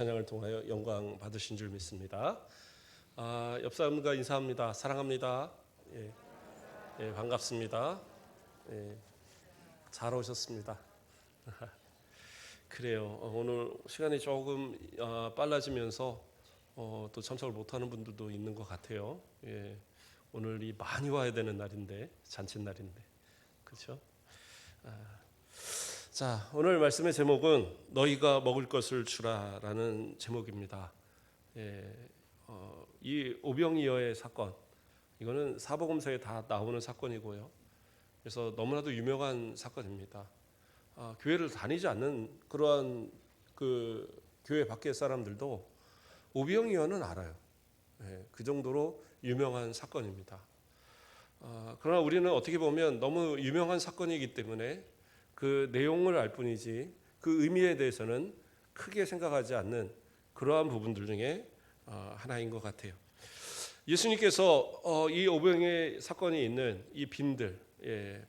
찬양을 통하여 영광 받으신 줄 믿습니다. 옆 사람과 인사합니다. 사랑합니다. 예, 예, 반갑습니다. 예, 잘 오셨습니다. 그래요. 오늘 시간이 조금 빨라지면서 또 참석을 못하는 분들도 있는 것 같아요. 예, 오늘이 많이 와야 되는 날인데 잔칫날인데 그렇죠? 자, 오늘 말씀의 제목은 너희가 먹을 것을 주라라는 제목입니다. 예, 이 오병이어의 사건, 이거는 사복음서에 다 나오는 사건이고요. 그래서 너무나도 유명한 사건입니다. 교회를 다니지 않는 그러한 그 교회 밖의 사람들도 오병이어는 알아요. 예, 그 정도로 유명한 사건입니다. 그러나 우리는 어떻게 보면 너무 유명한 사건이기 때문에 그 내용을 알 뿐이지 그 의미에 대해서는 크게 생각하지 않는 그러한 부분들 중에 하나인 것 같아요. 예수님께서 이 오병의 사건이 있는 이 빈들,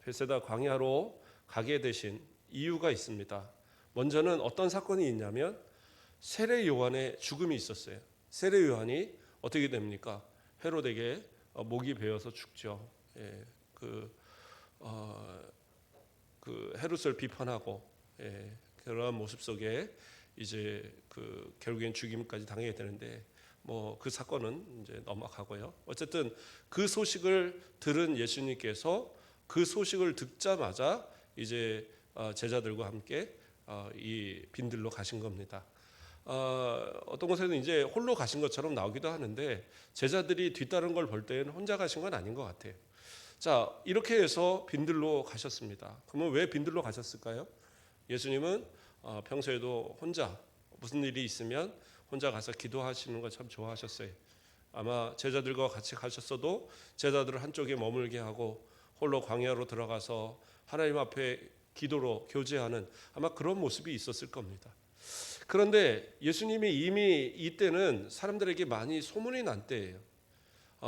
베세다 광야로 가게 되신 이유가 있습니다. 먼저는 어떤 사건이 있냐면 세례 요한의 죽음이 있었어요. 세례 요한이 어떻게 됩니까? 헤롯에게 목이 베어서 죽죠. 그 헤롯을 비판하고 그러한 모습 속에 이제 그 결국엔 죽임까지 당하게 되는데 뭐 그 사건은 이제 넘어가고요. 어쨌든 그 소식을 들은 예수님께서 그 소식을 듣자마자 이제 제자들과 함께 이 빈들로 가신 겁니다. 어떤 곳에는 이제 홀로 가신 것처럼 나오기도 하는데 제자들이 뒤따른 걸 볼 때는 혼자 가신 건 아닌 것 같아요. 자, 이렇게 해서 빈들로 가셨습니다. 그러면 왜 빈들로 가셨을까요? 예수님은 평소에도 혼자 무슨 일이 있으면 혼자 가서 기도하시는 거 참 좋아하셨어요. 아마 제자들과 같이 가셨어도 제자들을 한쪽에 머물게 하고 홀로 광야로 들어가서 하나님 앞에 기도로 교제하는 아마 그런 모습이 있었을 겁니다. 그런데 예수님이 이미 이때는 사람들에게 많이 소문이 난 때예요.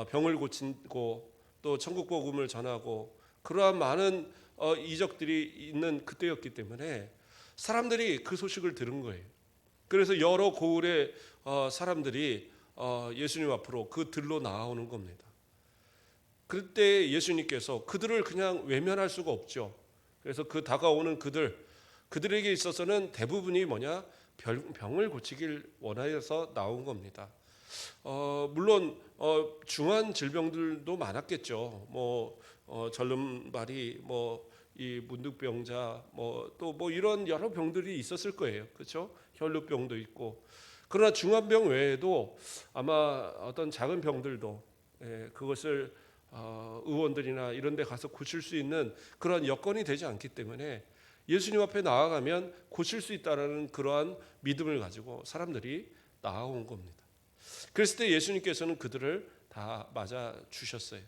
병을 고치고 또 천국 복음을 전하고 그러한 많은 이적들이 있는 그때였기 때문에 사람들이 그 소식을 들은 거예요. 그래서 여러 고을의 사람들이 예수님 앞으로 그 들로 나오는 겁니다. 그때 예수님께서 그들을 그냥 외면할 수가 없죠. 그래서 그 다가오는 그들에게 있어서는 대부분이 뭐냐? 병을 고치길 원하여서 나온 겁니다. 물론 중한 질병들도 많았겠죠. 뭐 절름발이 이 문득병자 또 이런 여러 병들이 있었을 거예요. 그렇죠? 혈루병도 있고. 그러나 중한병 외에도 아마 어떤 작은 병들도 그것을 의원들이나 이런 데 가서 고칠 수 있는 그런 여건이 되지 않기 때문에 예수님 앞에 나아가면 고칠 수 있다라는 그러한 믿음을 가지고 사람들이 나아온 겁니다. 그랬을 때 예수님께서는 그들을 다 맞아 주셨어요.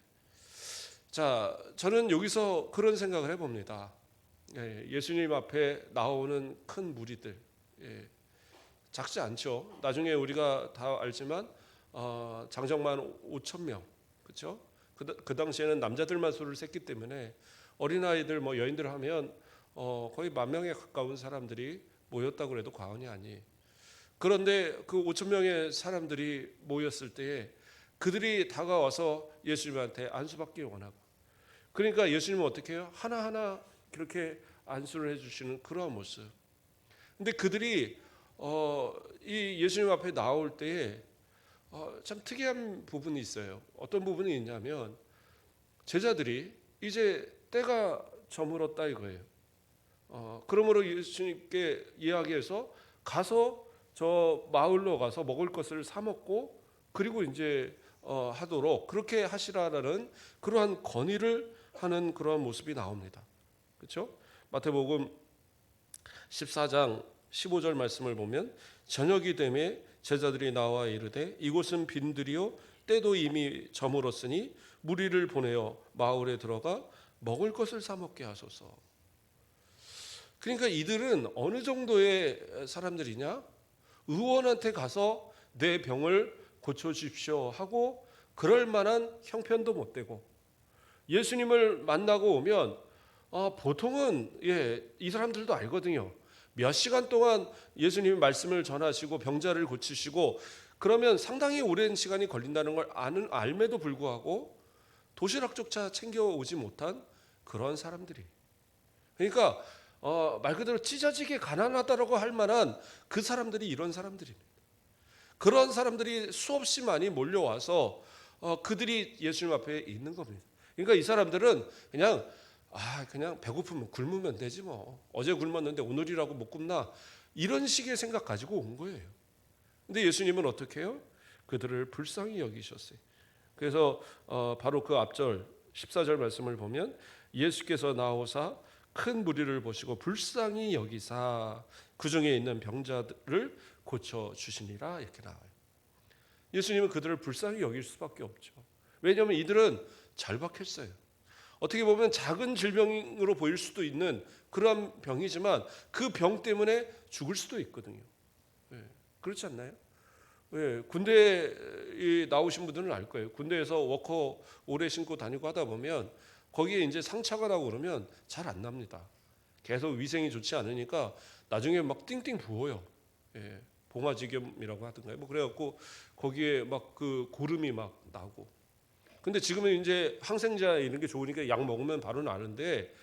자, 저는 여기서 그런 생각을 해봅니다. 예수님 앞에 나오는 큰 무리들, 작지 않죠. 나중에 우리가 다 알지만 장정만 5천 명, 그렇죠? 그 당시에는 남자들만 수를 셌기 때문에 어린아이들 여인들 하면 거의 10,000명에 가까운 사람들이 모였다고 해도 과언이 아니에요. 그런데 그 5천 명의 사람들이 모였을 때에 그들이 다가와서 예수님한테 안수받기 원하고, 그러니까 예수님은 어떻게 해요? 하나하나 그렇게 안수를 해주시는 그러한 모습. 근데 그들이 이 예수님 앞에 나올 때에 참 특이한 부분이 있어요. 어떤 부분이 있냐면 제자들이 이제 때가 저물었다 이거예요. 그러므로 예수님께 이야기해서 가서 저 마을로 가서 먹을 것을 사 먹고 그리고 이제 하도록 그렇게 하시라라는 그러한 건의를 하는 그러한 모습이 나옵니다. 그렇죠? 마태복음 14장 15절 말씀을 보면 저녁이 되매 제자들이 나와 이르되 이곳은 빈들이요 때도 이미 저물었으니 무리를 보내어 마을에 들어가 먹을 것을 사 먹게 하소서. 그러니까 이들은 어느 정도의 사람들이냐? 의원한테 가서 내 병을 고쳐주십시오 하고 그럴 만한 형편도 못 되고, 예수님을 만나고 오면 보통은 이 사람들도 알거든요. 몇 시간 동안 예수님이 말씀을 전하시고 병자를 고치시고 그러면 상당히 오랜 시간이 걸린다는 걸 알매도 불구하고 도시락조차 챙겨오지 못한 그런 사람들이. 그러니까 말 그대로 찢어지게 가난하다라고 할 만한 그 사람들이 이런 사람들입니다. 그런 사람들이 수없이 많이 몰려와서 그들이 예수님 앞에 있는 겁니다. 그러니까 이 사람들은 그냥 배고프면 굶으면 되지 뭐. 어제 굶었는데 오늘이라고 못 굶나? 이런 식의 생각 가지고 온 거예요. 근데 예수님은 어떻게 해요? 그들을 불쌍히 여기셨어요. 그래서 바로 그 앞절 14절 말씀을 보면 예수께서 나오사 큰 무리를 보시고 불쌍히 여기사 그 중에 있는 병자들을 고쳐 주시니라 이렇게 나와요. 예수님은 그들을 불쌍히 여길 수밖에 없죠. 왜냐하면 이들은 절박했어요. 어떻게 보면 작은 질병으로 보일 수도 있는 그러한 병이지만 그 병 때문에 죽을 수도 있거든요. 그렇지 않나요? 군대에 나오신 분들은 알 거예요. 군대에서 워커 오래 신고 다니고 하다 보면 거기에 이제 상처가 나고 그러면 잘 안 납니다. 계속 위생이 좋지 않으니까 나중에 막 띵띵 부어요. 봉화지겸이라고 하던가요. 뭐 그래갖고 거기에 막 그 고름이 막 나고. 근데 지금은 이제 항생제 이런 게 좋으니까 약 먹으면 바로 나는데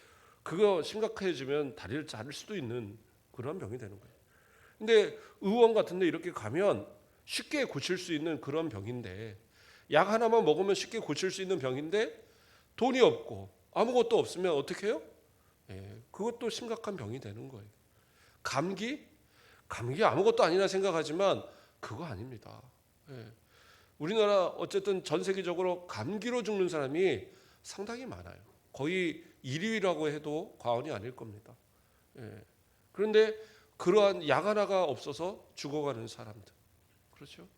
그거 심각해지면 다리를 자를 수도 있는 그런 병이 되는 거예요. 근데 의원 같은데 이렇게 가면 쉽게 고칠 수 있는 그런 병인데 약 하나만 먹으면 쉽게 고칠 수 있는 병인데 돈이 없고 아무것도 없으면 어떻게 해요? 그것도 심각한 병이 되는 거예요. 감기 아무것도 아니라 생각하지만 그거 아닙니다. 우리나라 어쨌든 전 세계적으로 감기로 죽는 사람이 상당히 많아요. 거의 1위라고 해도 과언이 아닐 겁니다. 그런데 그러한 약 하나가 없어서 죽어가는 사람들, 그렇죠?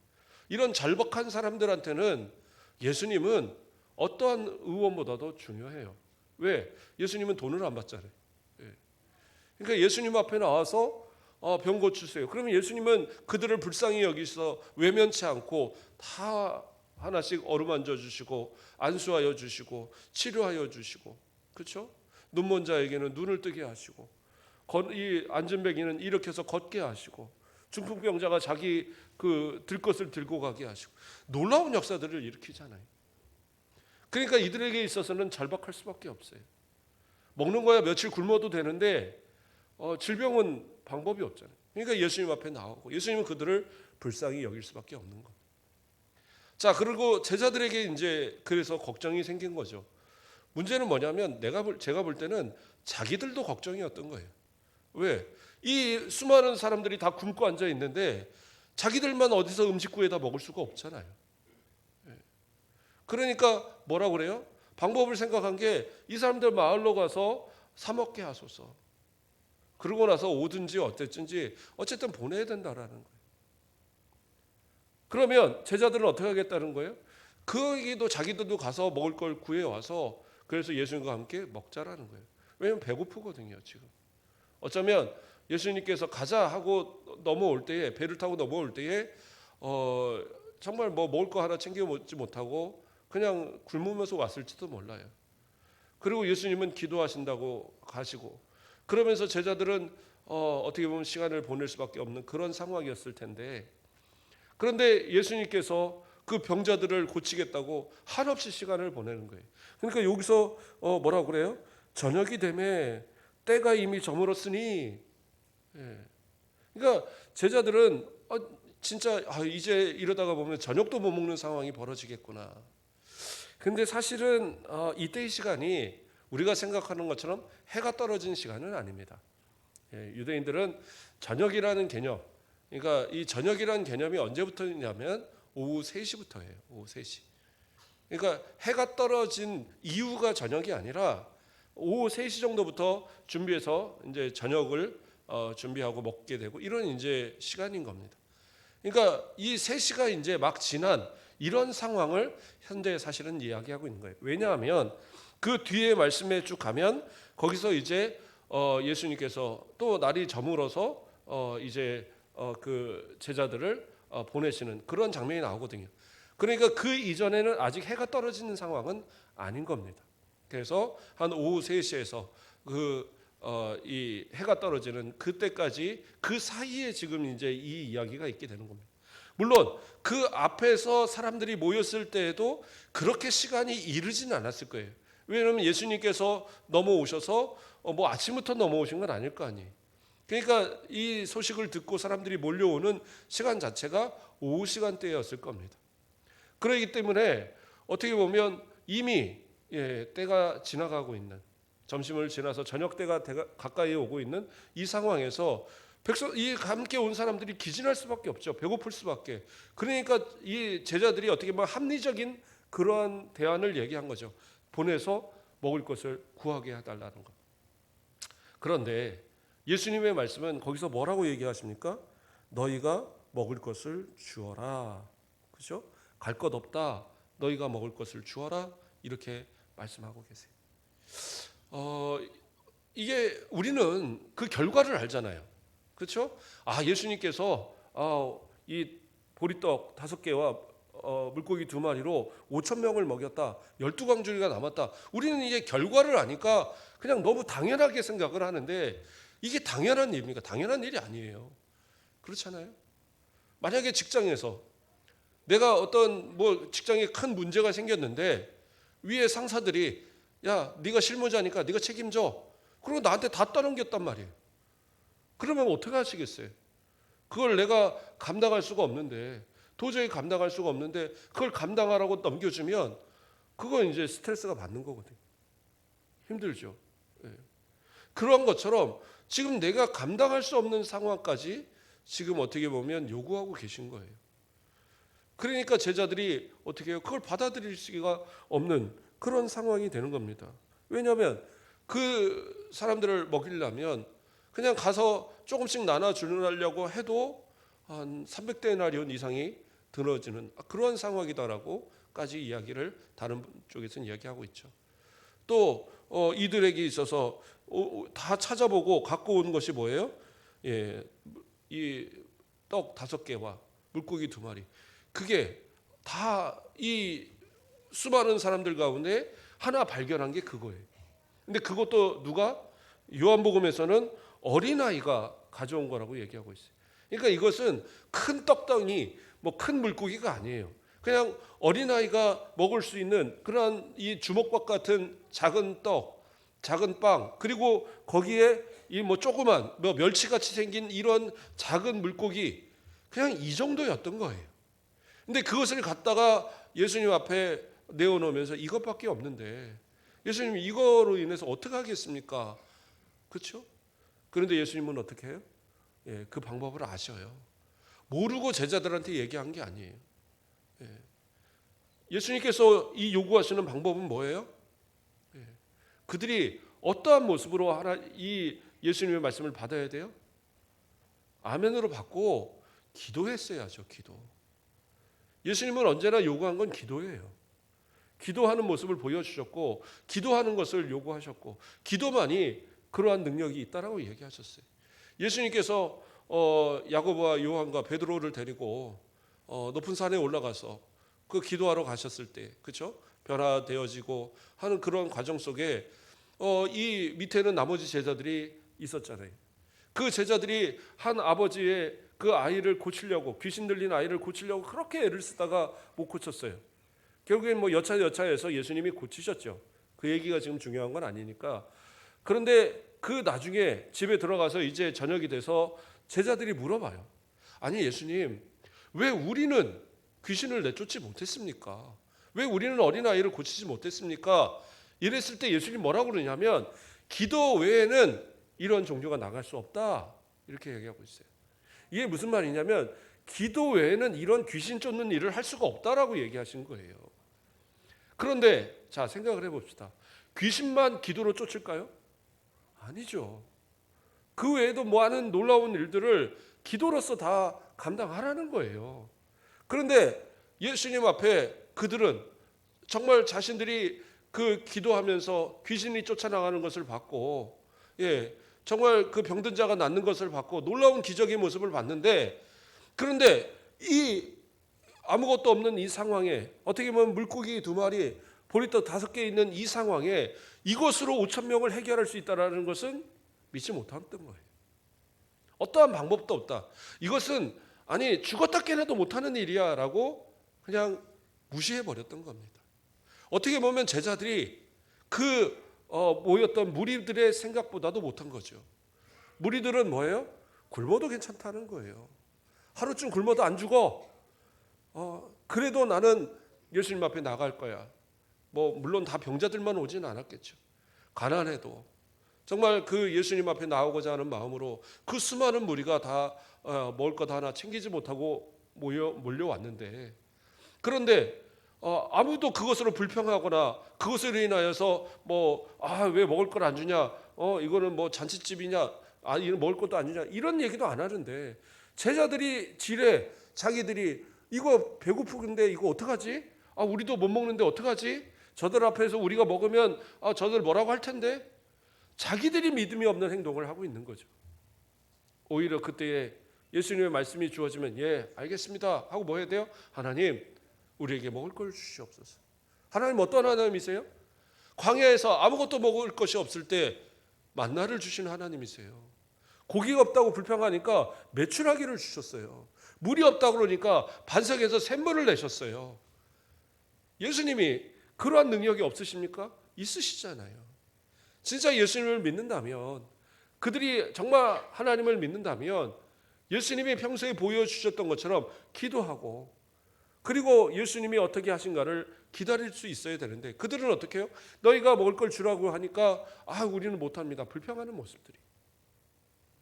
이런 절박한 사람들한테는 예수님은 어떠한 의원보다도 중요해요. 왜? 예수님은 돈을 안 받잖아요. 그러니까 예수님 앞에 나와서 병 고치세요. 그러면 예수님은 그들을 불쌍히 여기서 외면치 않고 다 하나씩 어루만져 주시고 안수하여 주시고 치료하여 주시고, 그렇죠? 눈먼 자에게는 눈을 뜨게 하시고 이 안진뱅이는 일으켜서 걷게 하시고 중풍병자가 자기 들 것을 들고 가게 하시고 놀라운 역사들을 일으키잖아요. 그러니까 이들에게 있어서는 절박할 수밖에 없어요. 먹는 거야 며칠 굶어도 되는데 질병은 방법이 없잖아요. 그러니까 예수님 앞에 나오고 예수님은 그들을 불쌍히 여길 수밖에 없는 겁니다. 자, 그리고 제자들에게 이제 그래서 걱정이 생긴 거죠. 문제는 뭐냐면 제가 볼 때는 자기들도 걱정이었던 거예요. 왜? 이 수많은 사람들이 다 굶고 앉아 있는데 자기들만 어디서 음식 구해다 먹을 수가 없잖아요. 그러니까 뭐라 그래요? 방법을 생각한 게 이 사람들 마을로 가서 사 먹게 하소서. 그러고 나서 오든지 어쨌든지 어쨌든 보내야 된다라는 거예요. 그러면 제자들은 어떻게 하겠다는 거예요? 거기도 자기들도 가서 먹을 걸 구해와서 그래서 예수님과 함께 먹자라는 거예요. 왜냐하면 배고프거든요 지금. 어쩌면 예수님께서 가자 하고 넘어올 때에 배를 타고 넘어올 때에 정말 뭐 먹을 거 하나 챙겨 먹지 못하고 그냥 굶으면서 왔을지도 몰라요. 그리고 예수님은 기도하신다고 가시고 그러면서 제자들은 어떻게 보면 시간을 보낼 수밖에 없는 그런 상황이었을 텐데 그런데 예수님께서 그 병자들을 고치겠다고 한없이 시간을 보내는 거예요. 그러니까 여기서 뭐라고 그래요? 저녁이 되매 때가 이미 저물었으니. 그러니까 제자들은 진짜 이제 이러다가 보면 저녁도 못 먹는 상황이 벌어지겠구나. 근데 사실은 이때의 시간이 우리가 생각하는 것처럼 해가 떨어진 시간은 아닙니다. 유대인들은 저녁이라는 개념, 그러니까 이 저녁이라는 개념이 언제부터냐면 오후 3시부터예요. 오후 3시. 그러니까 해가 떨어진 이후가 저녁이 아니라 오후 3시 정도부터 준비해서 이제 저녁을 준비하고 먹게 되고 이런 이제 시간인 겁니다. 그러니까 이 3시가 이제 막 지난 이런 상황을 현재 사실은 이야기하고 있는 거예요. 왜냐하면 그 뒤에 말씀에 쭉 가면 거기서 이제 예수님께서 또 날이 저물어서 이제 그 제자들을 보내시는 그런 장면이 나오거든요. 그러니까 그 이전에는 아직 해가 떨어지는 상황은 아닌 겁니다. 그래서 한 오후 3시에서 그 이 해가 떨어지는 그때까지 그 사이에 지금 이제 이 이야기가 있게 되는 겁니다. 물론 그 앞에서 사람들이 모였을 때에도 그렇게 시간이 이르지는 않았을 거예요. 왜냐하면 예수님께서 넘어오셔서 뭐 아침부터 넘어오신 건 아닐 거 아니에요. 그러니까 이 소식을 듣고 사람들이 몰려오는 시간 자체가 오후 시간대였을 겁니다. 그렇기 때문에 어떻게 보면 이미 때가 지나가고 있는, 점심을 지나서 저녁 때가 가까이 오고 있는 이 상황에서 이 함께 온 사람들이 기진할 수밖에 없죠. 배고플 수밖에. 그러니까 이 제자들이 어떻게 보면 합리적인 그러한 대안을 얘기한 거죠. 보내서 먹을 것을 구하게 해달라는 것. 그런데 예수님의 말씀은 거기서 뭐라고 얘기하십니까? 너희가 먹을 것을 주어라. 그렇죠? 갈 것 없다. 너희가 먹을 것을 주어라. 이렇게 말씀하고 계세요. 이게 우리는 그 결과를 알잖아요. 그렇죠? 예수님께서 이 보리떡 5개와 물고기 2마리로 5,000명을 먹였다. 12광주리가 남았다. 우리는 이제 결과를 아니까 그냥 너무 당연하게 생각을 하는데 이게 당연한 일입니까? 당연한 일이 아니에요. 그렇잖아요. 만약에 직장에서 내가 어떤 직장에 큰 문제가 생겼는데 위에 상사들이 야, 네가 실무자니까 네가 책임져. 그리고 나한테 다 떠넘겼단 말이에요. 그러면 어떻게 하시겠어요? 그걸 내가 감당할 수가 없는데, 도저히 감당할 수가 없는데 그걸 감당하라고 넘겨주면 그건 이제 스트레스가 받는 거거든요. 힘들죠. 그런 것처럼 지금 내가 감당할 수 없는 상황까지 지금 어떻게 보면 요구하고 계신 거예요. 그러니까 제자들이 어떻게 해요? 그걸 받아들일 수가 없는 그런 상황이 되는 겁니다. 왜냐하면 그 사람들을 먹이려면 그냥 가서 조금씩 나눠주려고 해도 한 300데나리온 이상이 들어지는 그런 상황이다라고까지 이야기를 다른 쪽에서는 이야기하고 있죠. 또 이들에게 있어서 다 찾아보고 갖고 온 것이 뭐예요? 이 떡 5개와 물고기 2마리. 그게 다 이 수많은 사람들 가운데 하나 발견한 게 그거예요. 근데 그것도 누가? 요한복음에서는 어린아이가 가져온 거라고 얘기하고 있어요. 그러니까 이것은 큰 떡덩이, 큰 물고기가 아니에요. 그냥 어린아이가 먹을 수 있는 그러한 이 주먹밥 같은 작은 떡, 작은 빵, 그리고 거기에 이 조그만 멸치같이 생긴 이런 작은 물고기, 그냥 이 정도였던 거예요. 근데 그것을 갖다가 예수님 앞에 내어놓으면서 이것밖에 없는데 예수님 이거로 인해서 어떻게 하겠습니까? 그렇죠? 그런데 예수님은 어떻게 해요? 그 방법을 아셔요. 모르고 제자들한테 얘기한 게 아니에요. 예수님께서 이 요구하시는 방법은 뭐예요? 그들이 어떠한 모습으로 이 예수님의 말씀을 받아야 돼요? 아멘으로 받고 기도했어야죠. 기도. 예수님은 언제나 요구한 건 기도예요. 기도하는 모습을 보여주셨고 기도하는 것을 요구하셨고 기도만이 그러한 능력이 있다라고 얘기하셨어요. 예수님께서 야고보와 요한과 베드로를 데리고 높은 산에 올라가서 그 기도하러 가셨을 때, 그렇죠? 변화되어지고 하는 그런 과정 속에 이 밑에는 나머지 제자들이 있었잖아요. 그 제자들이 한 아버지의 그 아이를 고치려고, 귀신 들린 아이를 고치려고 그렇게 애를 쓰다가 못 고쳤어요. 결국엔 여차여차해서 예수님이 고치셨죠. 그 얘기가 지금 중요한 건 아니니까. 그런데 그 나중에 집에 들어가서 이제 저녁이 돼서 제자들이 물어봐요. 아니 예수님, 왜 우리는 귀신을 내쫓지 못했습니까? 왜 우리는 어린아이를 고치지 못했습니까? 이랬을 때 예수님 뭐라고 그러냐면 기도 외에는 이런 종교가 나갈 수 없다. 이렇게 얘기하고 있어요. 이게 무슨 말이냐면 기도 외에는 이런 귀신 쫓는 일을 할 수가 없다라고 얘기하신 거예요. 그런데 자 생각을 해봅시다. 귀신만 기도로 쫓을까요? 아니죠. 그 외에도 많은 놀라운 일들을 기도로서 다 감당하라는 거예요. 그런데 예수님 앞에 그들은 정말 자신들이 그 기도하면서 귀신이 쫓아나가는 것을 봤고, 정말 그 병든 자가 낫는 것을 봤고 놀라운 기적의 모습을 봤는데, 그런데 이 아무것도 없는 이 상황에 어떻게 보면 물고기 2마리, 보리떡 5개 있는 이 상황에 이것으로 5,000명을 해결할 수 있다는 것은 믿지 못했던 거예요. 어떠한 방법도 없다. 이것은 아니 죽었다 깨나도 못하는 일이야 라고 그냥 무시해버렸던 겁니다. 어떻게 보면 제자들이 모였던 무리들의 생각보다도 못한 거죠. 무리들은 뭐예요? 굶어도 괜찮다는 거예요. 하루쯤 굶어도 안 죽어. 그래도 나는 예수님 앞에 나갈 거야. 물론 다 병자들만 오진 않았겠죠. 가난해도 정말 그 예수님 앞에 나오고자 하는 마음으로 그 수많은 무리가 다 먹을 것 하나 챙기지 못하고 몰려왔는데, 그런데 아무도 그것으로 불평하거나 그것으로 인하여서 왜 먹을 걸 안 주냐, 이거는 잔치집이냐, 이거 먹을 것도 안 주냐, 이런 얘기도 안 하는데 제자들이 자기들이 이거 배고프긴데 이거 어떡하지? 우리도 못 먹는데 어떡하지? 저들 앞에서 우리가 먹으면 저들 뭐라고 할 텐데, 자기들이 믿음이 없는 행동을 하고 있는 거죠. 오히려 그때에 예수님의 말씀이 주어지면 예 알겠습니다 하고 뭐 해야 돼요? 하나님 우리에게 먹을 걸 주시옵소서. 하나님 어떤 하나님이세요? 광야에서 아무것도 먹을 것이 없을 때 만나를 주시는 하나님이세요. 고기가 없다고 불평하니까 메추라기를 주셨어요. 물이 없다고 그러니까 반석에서 샘물을 내셨어요. 예수님이 그러한 능력이 없으십니까? 있으시잖아요. 진짜 예수님을 믿는다면, 그들이 정말 하나님을 믿는다면 예수님이 평소에 보여주셨던 것처럼 기도하고, 그리고 예수님이 어떻게 하신가를 기다릴 수 있어야 되는데, 그들은 어떻게 해요? 너희가 먹을 걸 주라고 하니까 우리는 못합니다. 불평하는 모습들이.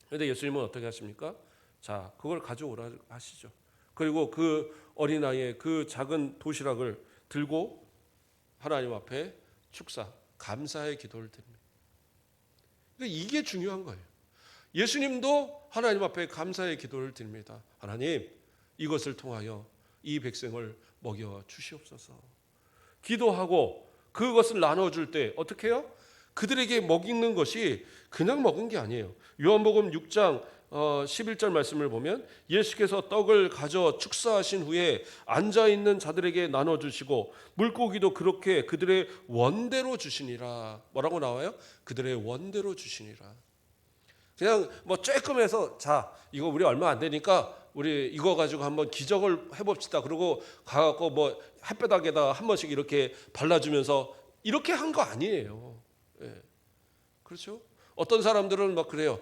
그런데 예수님은 어떻게 하십니까? 자, 그걸 가져오라 하시죠. 그리고 그 어린아이의 그 작은 도시락을 들고 하나님 앞에 감사의 기도를 드립니다. 이게 중요한 거예요. 예수님도 하나님 앞에 감사의 기도를 드립니다. 하나님, 이것을 통하여 이 백성을 먹여 주시옵소서. 기도하고 그것을 나눠줄 때 어떻게 해요? 그들에게 먹이는 것이 그냥 먹은 게 아니에요. 요한복음 6장 11절 말씀을 보면 예수께서 떡을 가져 축사하신 후에 앉아있는 자들에게 나눠주시고 물고기도 그렇게 그들의 원대로 주시니라. 뭐라고 나와요? 그들의 원대로 주시니라. 그냥 조금 해서 자 이거 우리 얼마 안 되니까 우리 이거 가지고 한번 기적을 해봅시다. 그리고 가갖고 햇볕에다가 한 번씩 이렇게 발라주면서 이렇게 한 거 아니에요. 예. 그렇죠? 어떤 사람들은 그래요.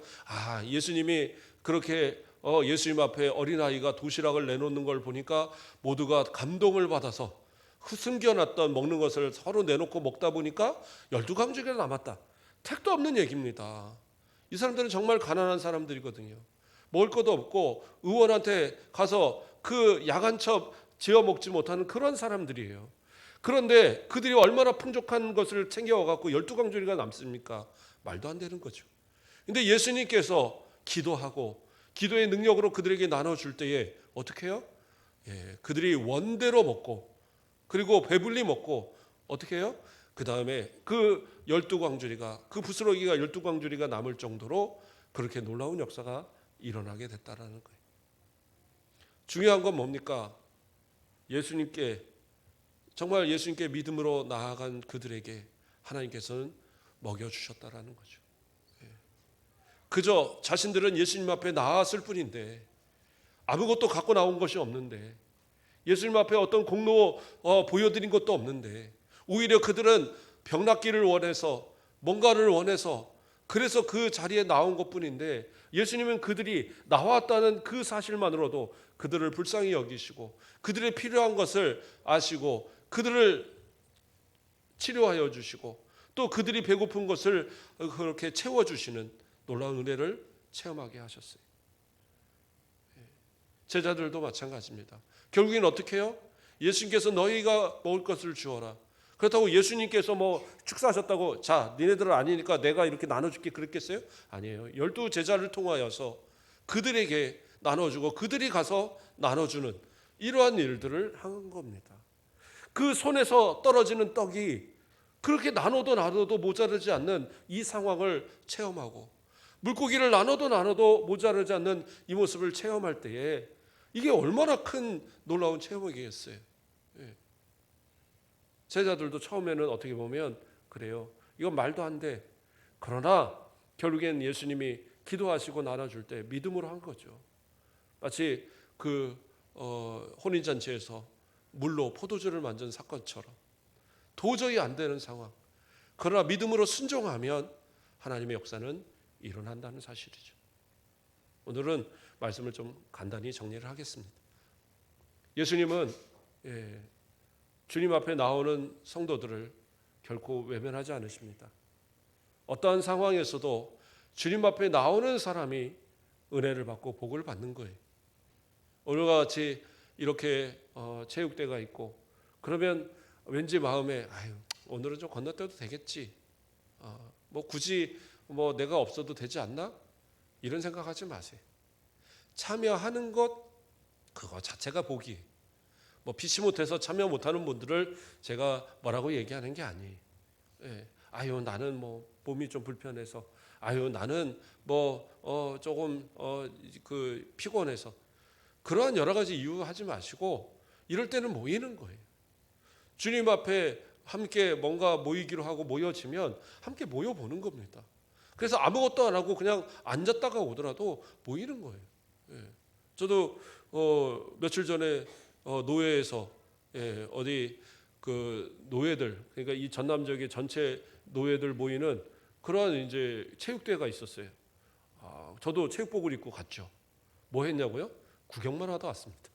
예수님이 그렇게 예수님 앞에 어린아이가 도시락을 내놓는 걸 보니까 모두가 감동을 받아서 숨겨놨던 먹는 것을 서로 내놓고 먹다 보니까 12강주가 남았다. 택도 없는 얘기입니다. 이 사람들은 정말 가난한 사람들이거든요. 먹을 것도 없고 의원한테 가서 그 야간첩 지어 먹지 못하는 그런 사람들이에요. 그런데 그들이 얼마나 풍족한 것을 챙겨와갖고 12강주리가 남습니까? 말도 안 되는 거죠. 근데 예수님께서 기도하고 기도의 능력으로 그들에게 나눠줄 때에 어떻게 해요? 그들이 원대로 먹고 그리고 배불리 먹고 어떻게 해요? 그 다음에 그 12광주리가 그 부스러기가 12광주리가 남을 정도로 그렇게 놀라운 역사가 일어나게 됐다라는 거예요. 중요한 건 뭡니까? 정말 예수님께 믿음으로 나아간 그들에게 하나님께서는 먹여주셨다라는 거죠. 그저 자신들은 예수님 앞에 나왔을 뿐인데 아무것도 갖고 나온 것이 없는데 예수님 앞에 어떤 공로 보여드린 것도 없는데 오히려 그들은 병낫기를 원해서 뭔가를 원해서 그래서 그 자리에 나온 것뿐인데 예수님은 그들이 나왔다는 그 사실만으로도 그들을 불쌍히 여기시고 그들의 필요한 것을 아시고 그들을 치료하여 주시고 또 그들이 배고픈 것을 그렇게 채워주시는 놀라운 은혜를 체험하게 하셨어요. 제자들도 마찬가지입니다. 결국엔 어떻게 해요? 예수님께서 너희가 먹을 것을 주어라. 그렇다고 예수님께서 축사하셨다고 자 니네들은 아니니까 내가 이렇게 나눠줄게 그랬겠어요? 아니에요. 12 제자를 통하여서 그들에게 나눠주고 그들이 가서 나눠주는 이러한 일들을 한 겁니다. 그 손에서 떨어지는 떡이 그렇게 나눠도 모자르지 않는 이 상황을 체험하고 물고기를 나눠도 모자르지 않는 이 모습을 체험할 때에 이게 얼마나 큰 놀라운 체험이겠어요. 제자들도 처음에는 어떻게 보면 그래요. 이건 말도 안 돼. 그러나 결국엔 예수님이 기도하시고 나눠줄 때 믿음으로 한 거죠. 마치 그 혼인잔치에서 물로 포도주를 만든 사건처럼 도저히 안 되는 상황. 그러나 믿음으로 순종하면 하나님의 역사는 일어난다는 사실이죠. 오늘은 말씀을 좀 간단히 정리를 하겠습니다. 예수님은 주님 앞에 나오는 성도들을 결코 외면하지 않으십니다. 어떠한 상황에서도 주님 앞에 나오는 사람이 은혜를 받고 복을 받는 거예요. 오늘과 같이 이렇게 체육대가 있고 그러면 왠지 마음에 오늘은 좀 건너뛰어도 되겠지. 뭐 굳이 뭐 내가 없어도 되지 않나? 이런 생각하지 마세요. 참여하는 것 그거 자체가 복이에요. 뭐 피치 못해서 참여 못하는 분들을 제가 뭐라고 얘기하는 게 아니에요. 나는 뭐 몸이 좀 불편해서, 나는 뭐 조금 그 피곤해서 그러한 여러 가지 이유 하지 마시고 이럴 때는 모이는 거예요. 주님 앞에 함께 뭔가 모이기로 하고 모여지면 함께 모여보는 겁니다. 그래서 아무것도 안 하고 그냥 앉았다가 오더라도 모이는 거예요. 저도 며칠 전에 노회에서 어디 그 노예들, 그러니까 이 전남 지역의 전체 노예들 모이는 그런 이제 체육대회가 있었어요. 저도 체육복을 입고 갔죠. 뭐 했냐고요? 구경만 하다 왔습니다.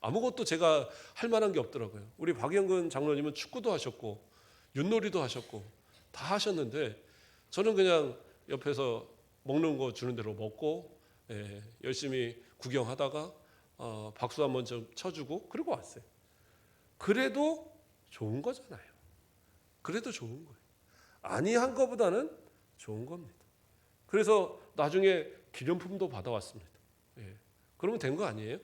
아무것도 제가 할 만한 게 없더라고요. 우리 박영근 장로님은 축구도 하셨고 윷놀이도 하셨고 다 하셨는데 저는 그냥 옆에서 먹는 거 주는 대로 먹고 열심히 구경하다가 박수 한번 좀 쳐주고 그러고 왔어요. 그래도 좋은 거잖아요. 그래도 좋은 거예요. 아니한 것보다는 좋은 겁니다. 그래서 나중에 기념품도 받아왔습니다. 그러면 된 거 아니에요?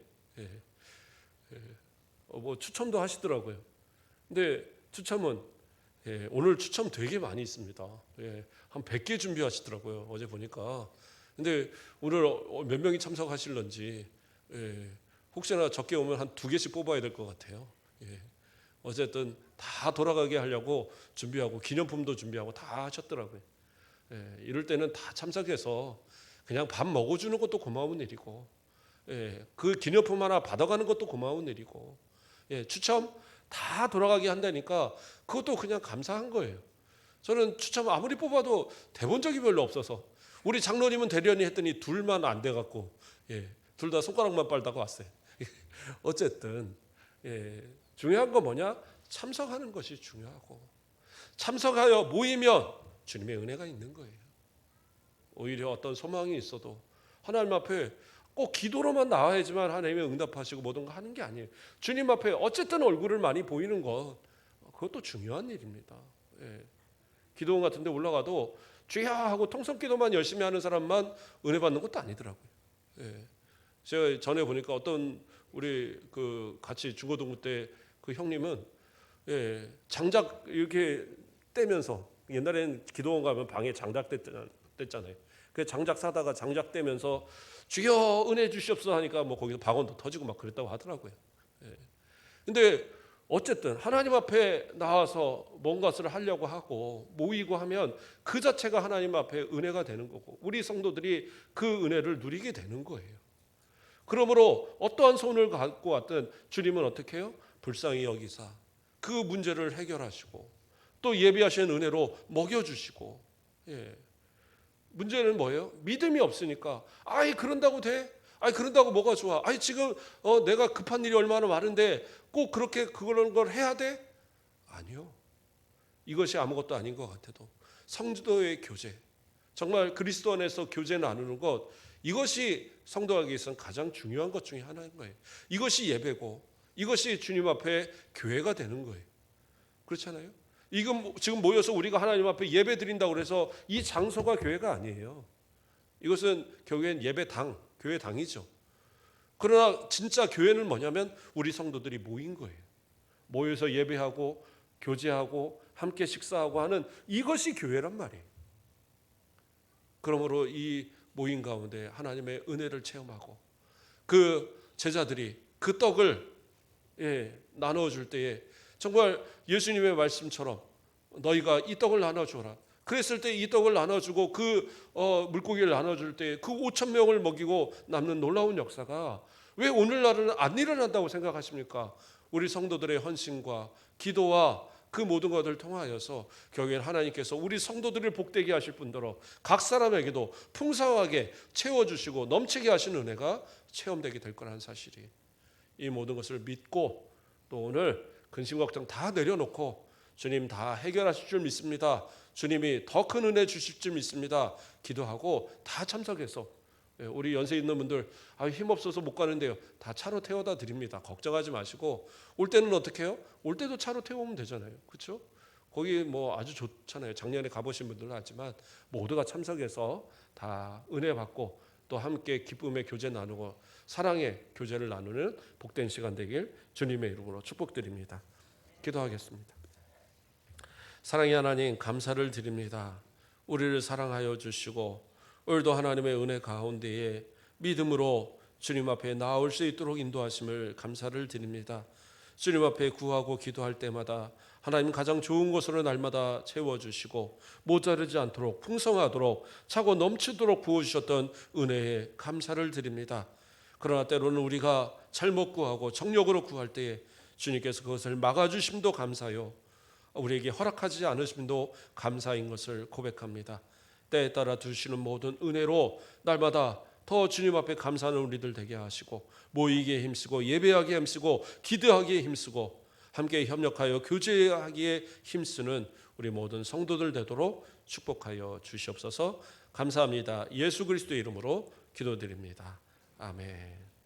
뭐 추첨도 하시더라고요. 근데 추첨은 오늘 추첨 되게 많이 있습니다. 한 100개 준비하시더라고요. 어제 보니까. 근데 오늘 몇 명이 참석하실런지 혹시나 적게 오면 한 2개씩 뽑아야 될 것 같아요. 어쨌든 다 돌아가게 하려고 준비하고 기념품도 준비하고 다 하셨더라고요. 이럴 때는 다 참석해서 그냥 밥 먹어주는 것도 고마운 일이고 그 기념품 하나 받아가는 것도 고마운 일이고 추첨 다 돌아가게 한다니까 그것도 그냥 감사한 거예요. 저는 추첨 아무리 뽑아도 돼본 적이 별로 없어서 우리 장로님은 되려니 했더니 둘만 안 돼갖고 둘 다 손가락만 빨다가 왔어요. 어쨌든 중요한 건 뭐냐? 참석하는 것이 중요하고 참석하여 모이면 주님의 은혜가 있는 거예요. 오히려 어떤 소망이 있어도 하나님 앞에 꼭 기도로만 나와야지만 하나님이 응답하시고 모든 거 하는 게 아니에요. 주님 앞에 어쨌든 얼굴을 많이 보이는 것 그것도 중요한 일입니다. 기도원 같은 데 올라가도 주여 하고 통성기도만 열심히 하는 사람만 은혜 받는 것도 아니더라고요. 제가 전에 보니까 어떤 우리 그 같이 중고등부 때 그 형님은 장작 이렇게 떼면서 옛날에는 기도원 가면 방에 장작 뗐잖아요. 그 장작 사다가 장작 떼면서 주여 은혜 주시옵소서 하니까 뭐 거기서 박원도 터지고 막 그랬다고 하더라고요. 근데 어쨌든 하나님 앞에 나와서 뭔가를 하려고 하고 모이고 하면 그 자체가 하나님 앞에 은혜가 되는 거고 우리 성도들이 그 은혜를 누리게 되는 거예요. 그러므로 어떠한 손을 갖고 왔든 주님은 어떻게 해요? 불쌍히 여기사 그 문제를 해결하시고 또 예비하신 은혜로 먹여주시고 문제는 뭐예요? 믿음이 없으니까 그런다고 돼? 그런다고 뭐가 좋아? 지금 내가 급한 일이 얼마나 많은데 꼭 그렇게 그런 걸 해야 돼? 아니요. 이것이 아무것도 아닌 것 같아도 성도의 교제, 정말 그리스도 안에서 교제 나누는 것 이것이 성도에게 있어서 가장 중요한 것 중에 하나인 거예요. 이것이 예배고 이것이 주님 앞에 교회가 되는 거예요. 그렇잖아요? 이건 지금 모여서 우리가 하나님 앞에 예배 드린다고 해서 이 장소가 교회가 아니에요. 이것은 결국엔 예배당, 교회당이죠. 그러나 진짜 교회는 뭐냐면 우리 성도들이 모인 거예요. 모여서 예배하고 교제하고 함께 식사하고 하는 이것이 교회란 말이에요. 그러므로 이 모임 가운데 하나님의 은혜를 체험하고 그 제자들이 그 떡을 나눠줄 때에 정말 예수님의 말씀처럼 너희가 이 떡을 나눠주어라. 그랬을 때 이 떡을 나눠주고 그 물고기를 나눠줄 때 그 5천 명을 먹이고 남는 놀라운 역사가 왜 오늘날은 안 일어난다고 생각하십니까? 우리 성도들의 헌신과 기도와 그 모든 것을 통하여서 결국엔 하나님께서 우리 성도들을 복되게 하실 뿐더러 각 사람에게도 풍성하게 채워주시고 넘치게 하시는 은혜가 체험되게 될 거라는 사실이, 이 모든 것을 믿고 또 오늘 근심 걱정 다 내려놓고 주님 다 해결하실 줄 믿습니다. 주님이 더 큰 은혜 주실 줄 믿습니다. 기도하고 다 참석해서, 우리 연세 있는 분들 힘없어서 못 가는데요, 다 차로 태워다 드립니다. 걱정하지 마시고 올 때는 어떻게 해요? 올 때도 차로 태우면 되잖아요. 그렇죠? 거기 뭐 아주 좋잖아요. 작년에 가보신 분들은 알지만 모두가 참석해서 다 은혜 받고 또 함께 기쁨의 교제 나누고 사랑의 교제를 나누는 복된 시간 되길 주님의 이름으로 축복드립니다. 기도하겠습니다. 사랑의 하나님, 감사를 드립니다. 우리를 사랑하여 주시고 오늘도 하나님의 은혜 가운데에 믿음으로 주님 앞에 나올 수 있도록 인도하심을 감사를 드립니다. 주님 앞에 구하고 기도할 때마다 하나님 가장 좋은 것으로 날마다 채워주시고 모자르지 않도록 풍성하도록 차고 넘치도록 부어주셨던 은혜에 감사를 드립니다. 그러나 때로는 우리가 잘못 구하고 정욕으로 구할 때에 주님께서 그것을 막아주심도 감사요, 우리에게 허락하지 않으심도 감사인 것을 고백합니다. 때에 따라 주시는 모든 은혜로 날마다 더 주님 앞에 감사하는 우리들 되게 하시고 모이기에 힘쓰고 예배하기에 힘쓰고 기도하기에 힘쓰고 함께 협력하여 교제하기에 힘쓰는 우리 모든 성도들 되도록 축복하여 주시옵소서. 감사합니다. 예수 그리스도의 이름으로 기도드립니다. 아멘.